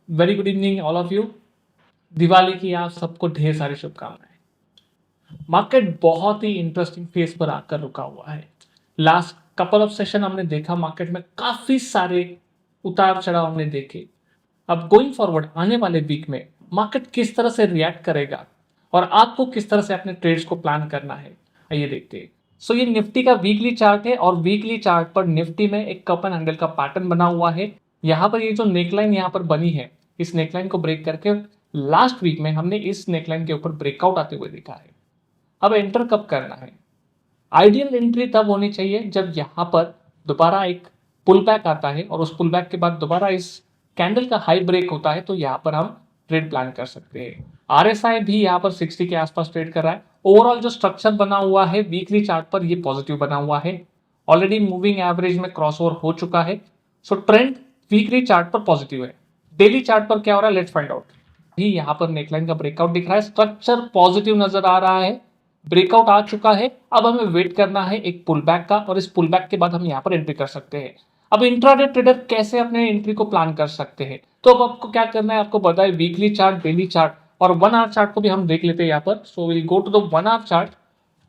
Very good evening all of you. Diwali की आप सबको ढेर सारी शुभकामनाएं। मार्केट बहुत ही इंटरेस्टिंग फेज पर आकर रुका हुआ है। लास्ट कपल ऑफ सेशन हमने देखा, मार्केट में काफी सारे उतार चढ़ाव हमने देखे। अब गोइंग फॉरवर्ड आने वाले वीक में मार्केट किस तरह से रिएक्ट करेगा और आपको किस तरह से अपने ट्रेड्स को प्लान करना है, आइए देखते हैं। सो ये निफ्टी का वीकली चार्ट है और वीकली चार्ट पर निफ्टी में एक कप एंड हैंडल का पैटर्न बना हुआ है। यहाँ पर ये जो नेकलाइन यहाँ पर बनी है, इस नेकलाइन को ब्रेक करके लास्ट वीक में हमने इस नेकलाइन के ऊपर ब्रेकआउट आते हुए देखा है। अब एंटर कब करना है? आइडियल एंट्री तब होनी चाहिए जब यहाँ पर दोबारा एक पुल बैक आता है और उस पुल बैक के बाद दोबारा इस कैंडल का हाई ब्रेक होता है, तो यहाँ पर हम ट्रेड प्लान कर सकते हैं। आरएसआई भी यहाँ पर 60 के आसपास ट्रेड कर रहा है। ओवरऑल जो स्ट्रक्चर बना हुआ है वीकली चार्ट पर, ये पॉजिटिव बना हुआ है। ऑलरेडी मूविंग एवरेज में क्रॉसओवर हो चुका है। सो ट्रेंड वीकली चार्ट पर पॉजिटिव है। डेली चार्ट पर क्या हो रहा है, लेट्स फाइंड आउट। भी यहाँ पर नेकलाइन का ब्रेकआउट दिख रहा है, स्ट्रक्चर पॉजिटिव नजर आ रहा है, ब्रेकआउट आ चुका है। अब हमें वेट करना है एक पुल बैक का और इस पुल बैक के बाद हम यहाँ पर एंट्री कर सकते हैं। अब इंट्राडे ट्रेडर कैसे अपने एंट्री को प्लान कर सकते हैं? तो अब आपको क्या करना है, आपको बताए वीकली चार्ट, डेली चार्ट और 1 आवर चार्ट को भी हम देख लेते हैं यहाँ पर। So will go to the 1 hour chart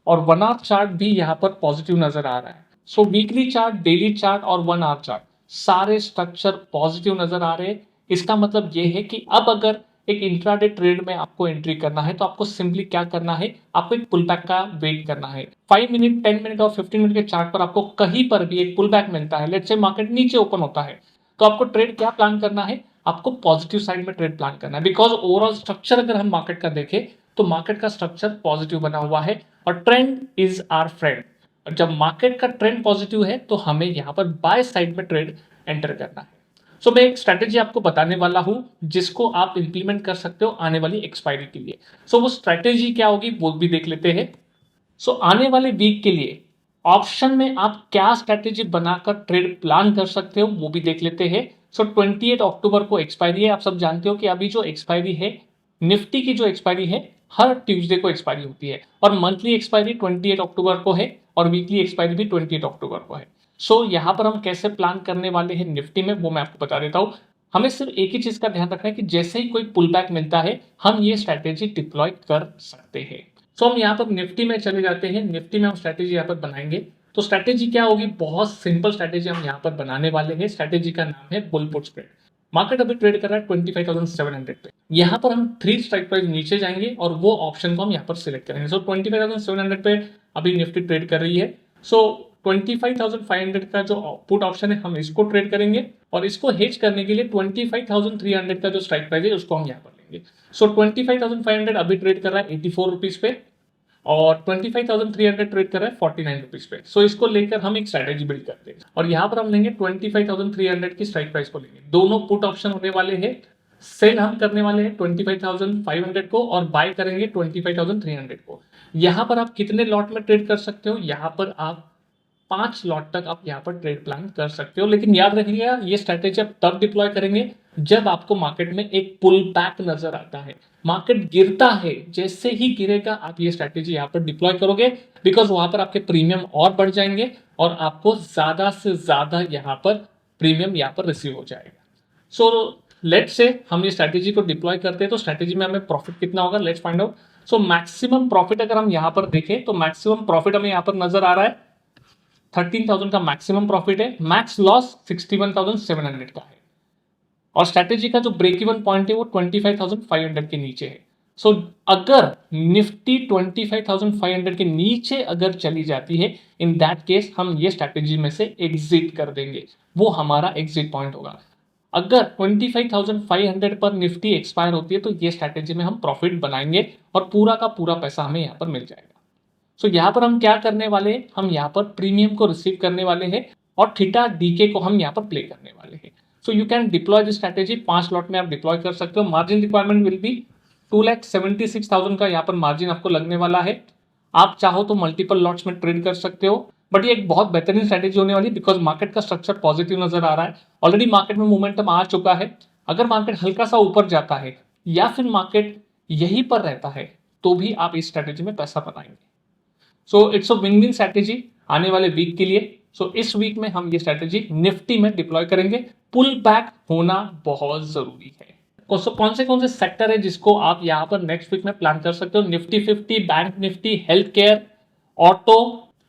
और 1 आवर चार्ट भी यहाँ पर पॉजिटिव नजर आ रहा है। सो वीकली चार्ट, डेली चार्ट और 1 आवर चार्ट सारे स्ट्रक्चर पॉजिटिव नजर आ रहे हैं। इसका मतलब ये है कि अब अगर एक इंट्राडे ट्रेड में आपको एंट्री करना है तो आपको सिंपली क्या करना है, आपको एक पुल बैक का वेट करना है। 5 मिनट, 10 मिनट और 15 मिनट के चार्ट पर आपको कहीं पर भी एक पुल बैक मिलता है, लेट्स से मार्केट नीचे ओपन होता है, तो आपको ट्रेड क्या प्लान करना है, आपको पॉजिटिव साइड में ट्रेड प्लान करना है। बिकॉज ओवरऑल स्ट्रक्चर अगर हम मार्केट का देखें तो मार्केट का स्ट्रक्चर पॉजिटिव बना हुआ है और ट्रेंड इज आवर फ्रेंड। जब मार्केट का ट्रेंड पॉजिटिव है तो हमें यहाँ पर बाय साइड में ट्रेड एंटर करना है। सो मैं एक स्ट्रैटेजी आपको बताने वाला हूं जिसको आप इंप्लीमेंट कर सकते हो आने वाली एक्सपायरी के लिए। सो वो स्ट्रैटेजी क्या होगी वो भी देख लेते हैं। सो आने वाले वीक के लिए ऑप्शन में आप क्या स्ट्रैटेजी बनाकर ट्रेड प्लान कर सकते हो वो भी देख लेते हैं। सो 28 अक्टूबर को एक्सपायरी है। आप सब जानते हो कि अभी जो एक्सपायरी है, निफ्टी की जो एक्सपायरी है हर ट्यूसडे को एक्सपायरी होती है और मंथली एक्सपायरी 28 अक्टूबर को है और वीकली एक्सपायरी भी 28 अक्टूबर को है। सो यहाँ पर हम कैसे प्लान करने वाले हैं निफ्टी में वो मैं आपको बता देता हूँ। हमें सिर्फ एक ही चीज का ध्यान रखना है कि जैसे ही कोई पुल बैक मिलता है हम ये स्ट्रैटेजी डिप्लॉय कर सकते हैं। सो हम यहाँ पर निफ्टी में चले जाते हैं। निफ्टी में हम स्ट्रैटेजी यहाँ पर बनाएंगे। तो स्ट्रैटेजी क्या होगी, बहुत सिंपल स्ट्रैटेजी हम यहाँ पर बनाने वाले हैं। स्ट्रैटेजी का नाम है बुल पुट स्प्रेड। मार्केट अभी ट्रेड कर रहा है 25,700 पे। यहाँ पर हम 3 स्ट्राइक प्राइस नीचे जाएंगे और वो ऑप्शन को हम यहाँ पर सिलेक्ट करेंगे। सो 25,700 पे अभी निफ्टी ट्रेड कर रही है। सो 25,500 का जो पुट ऑप्शन है हम इसको ट्रेड करेंगे और इसको हेज करने के लिए 25,300 का जो स्ट्राइक प्राइस है उसको हम यहाँ पर लेंगे। सो 25,500 अभी ट्रेड कर रहा है 84 रुपीज पे और 25,300 ट्रेड कर रहा है 49 रुपीज पे। सो इसको लेकर हम एक स्ट्रैटेजी बिल्ड करते हैं और यहाँ पर हम लेंगे 25,300 की स्ट्राइक प्राइस को लेंगे। दोनों पुट ऑप्शन होने वाले हैं। सेल हम करने वाले हैं 25,500 को और बाय करेंगे 25,300 को। यहाँ पर आप कितने लॉट में ट्रेड कर सकते हो, यहाँ पर आप 5 लॉट तक आप यहाँ पर ट्रेड प्लान कर सकते हो। लेकिन याद रखिएगा ये स्ट्रैटेजी आप तब डिप्लॉय करेंगे जब आपको मार्केट में एक पुल बैक नजर आता है, मार्केट गिरता है, जैसे ही गिरेगा आप ये स्ट्रैटेजी यहाँ पर डिप्लॉय करोगे। बिकॉज वहां पर आपके प्रीमियम और बढ़ जाएंगे और आपको ज्यादा से ज्यादा यहाँ पर प्रीमियम यहाँ पर रिसीव हो जाएगा। सो लेट्स से हम ये स्ट्रैटेजी को डिप्लॉय करते हैं तो स्ट्रैटेजी में हमें प्रॉफिट कितना होगा, let's find out. So maximum profit अगर हम यहाँ पर देखें तो मैक्सिमम प्रॉफिट हमें यहाँ पर नजर आ रहा है 13,000 का मैक्सिमम प्रॉफिट है। मैक्स लॉस 61,700 का है और स्ट्रैटेजी का जो ब्रेक इवन पॉइंट है वो 25,500 के नीचे है। सो अगर निफ्टी 25,500 के नीचे अगर चली जाती है, इन दैट केस हम ये स्ट्रैटेजी में से एग्जिट कर देंगे, वो हमारा एग्जिट पॉइंट होगा। अगर 25,500 पर निफ्टी एक्सपायर होती है तो ये स्ट्रैटेजी में हम प्रॉफिट बनाएंगे और पूरा का पूरा पैसा हमें यहाँ पर मिल जाएगा। सो यहाँ पर हम क्या करने वाले हैं, हम यहाँ पर प्रीमियम को रिसीव करने वाले हैं और थीटा डीके को हम यहाँ पर प्ले करने वाले हैं। So you can deploy this strategy. 5 lot में आप डिप्लॉय कर सकते हो। मार्जिन रिक्वायरमेंट विल बी 2,76,000 का यहाँ पर मार्जिन आपको लगने वाला है। आप चाहो तो मल्टीपल लॉट्स में ट्रेड कर सकते हो, बट ये एक बहुत बेहतरीन स्ट्रैटेजी होने वाली बिकॉज मार्केट का स्ट्रक्चर पॉजिटिव नजर आ रहा है। ऑलरेडी मार्केट में मोमेंटम आ चुका है। अगर मार्केट हल्का सा ऊपर जाता है या फिर मार्केट यहीं पर रहता है तो भी आप इस स्ट्रैटेजी में पैसा बनाएंगे। So it's a win win strategy आने वाले वीक के लिए। सो इस वीक में हम ये स्ट्रैटेजी निफ्टी में डिप्लॉय करेंगे। पुल बैक होना बहुत जरूरी है। कौन से सेक्टर है जिसको आप यहाँ पर नेक्स्ट वीक में प्लान कर सकते हो? Nifty 50, bank Nifty, health care, auto,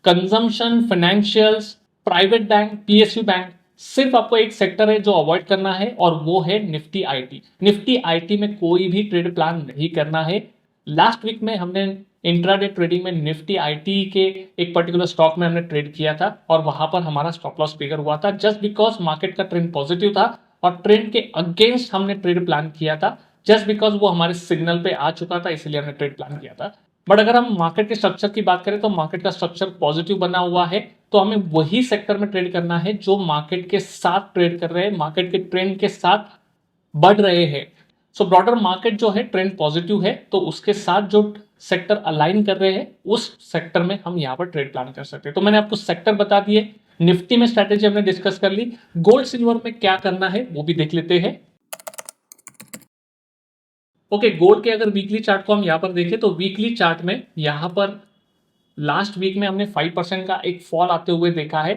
consumption, financials, private bank, PSU bank. सिर्फ आपको एक सेक्टर है जो अवॉइड करना है और वो है निफ्टी आईटी। निफ्टी आईटी में कोई भी ट्रेड प्लान नहीं करना है। लास्ट वीक में हमने इंट्राडे ट्रेडिंग में निफ्टी आईटी के एक पर्टिकुलर स्टॉक में हमने ट्रेड किया था और वहां पर हमारा स्टॉप लॉस फिगर हुआ था जस्ट बिकॉज मार्केट का ट्रेंड पॉजिटिव था और ट्रेंड के अगेंस्ट हमने ट्रेड प्लान किया था जस्ट बिकॉज वो हमारे सिग्नल पे आ चुका था, इसीलिए हमने ट्रेड प्लान किया था। बट अगर हम मार्केट के स्ट्रक्चर की बात करें तो मार्केट का स्ट्रक्चर पॉजिटिव बना हुआ है, तो हमें वही सेक्टर में ट्रेड करना है जो मार्केट के साथ ट्रेड कर रहे हैं, मार्केट के ट्रेंड के साथ बढ़ रहे हैं। सो ब्रॉडर मार्केट जो है ट्रेंड पॉजिटिव है, तो उसके साथ जो सेक्टर अलाइन कर रहे हैं उस सेक्टर में हम यहाँ पर ट्रेड प्लान कर सकते हैं। तो मैंने आपको सेक्टर बता दिए, निफ्टी में स्ट्रैटेजी हमने डिस्कस कर ली, गोल्ड सिल्वर में क्या करना है वो भी देख लेते हैं। ओके, गोल्ड के अगर वीकली चार्ट को हम यहाँ पर देखें तो वीकली चार्ट में यहाँ पर लास्ट वीक में हमने 5% का एक फॉल आते हुए देखा है।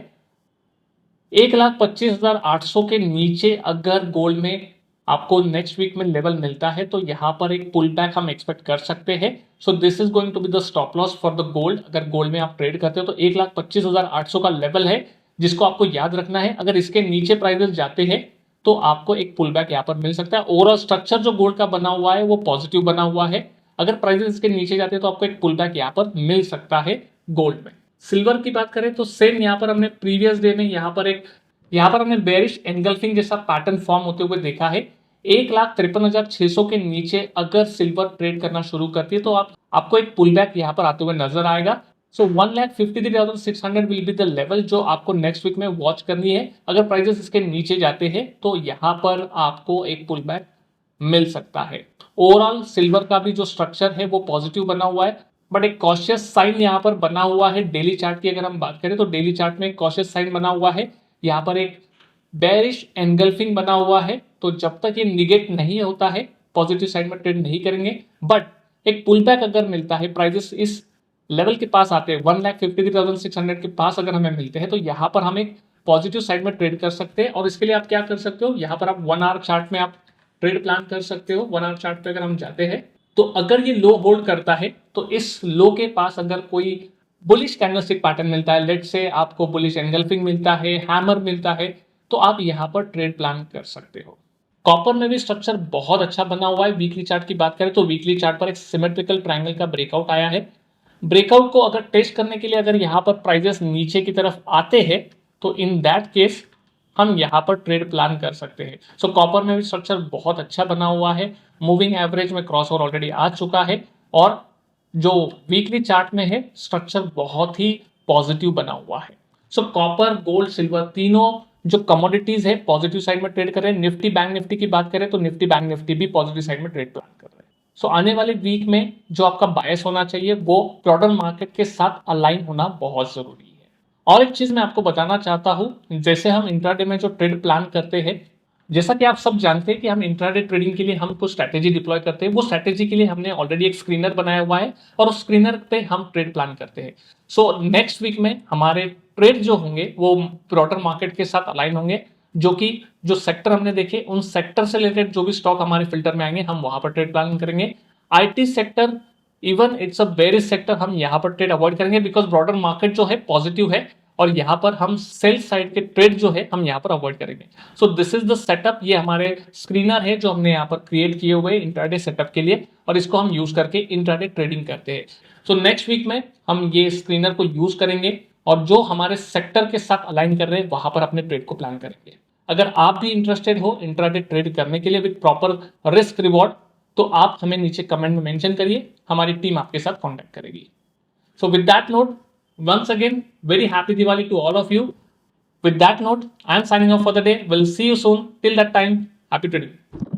1,25,800 के नीचे अगर गोल्ड में आपको नेक्स्ट वीक में लेवल मिलता है तो यहाँ पर एक पुल बैक हम एक्सपेक्ट कर सकते हैं। So this is going to be the stop loss for the gold. अगर गोल्ड में आप ट्रेड करते हो तो 1,25,800 का लेवल है जिसको आपको याद रखना है। अगर इसके नीचे प्राइसेस जाते हैं तो आपको एक पुल बैक यहाँ पर मिल सकता है। ओवरऑल स्ट्रक्चर जो गोल्ड का बना हुआ है वो पॉजिटिव बना हुआ है। अगर प्राइसेस इसके नीचे जाते हैं तो आपको एक पुल बैक यहाँ पर मिल सकता है गोल्ड में। सिल्वर की बात करें तो सेम यहाँ पर हमने प्रीवियस डे में यहाँ पर हमने बेरिश एनगल्फिंग जैसा पैटर्न फॉर्म होते हुए देखा है। 1,53,600 के नीचे अगर सिल्वर ट्रेड करना शुरू करती है तो आपको एक पुल बैक यहाँ पर आते हुए नजर आएगा। सो 1,53,600 विल बी द लेवल जो आपको नेक्स्ट वीक में वॉच करनी है। अगर प्राइसेस इसके नीचे जाते हैं तो यहाँ पर आपको एक पुल बैक मिल सकता है। ओवरऑल सिल्वर का भी जो स्ट्रक्चर है वो पॉजिटिव बना हुआ है, बट एक कॉशियस साइन यहाँ पर बना हुआ है। डेली चार्ट की अगर हम बात करें तो डेली चार्ट में एक कॉशियस साइन बना हुआ है, यहाँ पर एक बेरिश एनगल्फिंग बना हुआ है। तो जब तक ये निगेट नहीं होता है पॉजिटिव साइड में ट्रेड नहीं करेंगे, बट एक पुल बैक अगर मिलता है, प्राइसेस इस लेवल के पास आते हैं 1,53,600 के पास अगर हमें मिलते हैं तो यहाँ पर हम एक पॉजिटिव साइड में ट्रेड कर सकते हैं। और इसके लिए आप क्या कर सकते हो, यहाँ पर आप 1 आवर चार्ट में आप ट्रेड प्लान कर सकते हो। 1 आवर चार्ट पे अगर हम जाते हैं तो अगर ये लो होल्ड करता है तो इस लो के पास अगर कोई बुलिश कैंडलस्टिक पैटर्न मिलता है, लेट से आपको बुलिश एनगल्फिंग मिलता है, हैमर मिलता है, तो आप यहाँ पर ट्रेड प्लान कर सकते हो। कॉपर में भी स्ट्रक्चर बहुत अच्छा बना हुआ है। वीकली चार्ट की बात करें तो वीकली चार्ट पर एक सिमेट्रिकल ट्रायंगल का ब्रेकआउट आया है। ब्रेकआउट को अगर टेस्ट करने के लिए अगर यहाँ पर प्राइजेस नीचे की तरफ आते हैं तो इन दैट केस हम यहाँ पर ट्रेड प्लान कर सकते हैं। सो कॉपर में भी स्ट्रक्चर बहुत अच्छा बना हुआ है। मूविंग एवरेज में क्रॉस ओवर ऑलरेडी आ चुका है और जो वीकली चार्ट में है स्ट्रक्चर बहुत ही पॉजिटिव बना हुआ है। सो कॉपर, गोल्ड, सिल्वर तीनों जो कमोडिटीज है पॉजिटिव साइड में ट्रेड कर रहे हैं। निफ्टी, बैंक निफ्टी की बात करें तो निफ्टी, बैंक निफ्टी भी पॉजिटिव साइड में ट्रेड प्लान कर रहे हैं। सो आने वाले वीक में जो आपका बायस होना चाहिए वो ब्रॉडर मार्केट के साथ अलाइन होना बहुत जरूरी है। और एक चीज मैं आपको बताना चाहता हूं, जैसे हम इंट्राडे में जो ट्रेड प्लान करते हैं, जैसा कि आप सब जानते हैं कि हम इंट्राडे ट्रेडिंग के लिए हम कुछ स्ट्रैटेजी डिप्लॉय करते हैं। वो स्ट्रैटेजी के लिए हमने ऑलरेडी एक स्क्रीनर बनाया हुआ है और उस स्क्रीनर पे हम ट्रेड प्लान करते हैं। सो नेक्स्ट वीक में हमारे ट्रेड जो होंगे वो ब्रॉडर मार्केट के साथ अलाइन होंगे, जो कि जो सेक्टर हमने देखे उन सेक्टर से रिलेटेड जो भी स्टॉक हमारे फिल्टर में आएंगे हम वहां पर ट्रेड प्लान करेंगे। IT sector, even it's a bearish sector, हम यहाँ पर ट्रेड अवॉइड करेंगे बिकॉज ब्रॉडर मार्केट जो है पॉजिटिव है और यहाँ पर हम सेल साइड के ट्रेड जो है हम यहाँ पर अवॉइड करेंगे। सो दिस इज द सेटअप। ये हमारे स्क्रीनर है जो हमने यहाँ पर क्रिएट किए हुए इंट्राडे सेटअप के लिए और इसको हम यूज करके इंट्राडे ट्रेडिंग करते हैं। सो नेक्स्ट वीक में हम ये स्क्रीनर को यूज करेंगे और जो हमारे सेक्टर के साथ अलाइन कर रहे हैं वहां पर अपने ट्रेड को प्लान करेंगे। अगर आप भी इंटरेस्टेड हो इंट्राडे ट्रेड करने के लिए विद प्रॉपर रिस्क रिवॉर्ड तो आप हमें नीचे कमेंट में मेंशन करिए, हमारी टीम आपके साथ कांटेक्ट करेगी। So with that note, once again, very happy Diwali to all of you. With that note, I am signing off for the day. We'll see you soon. Till that time, happy trading.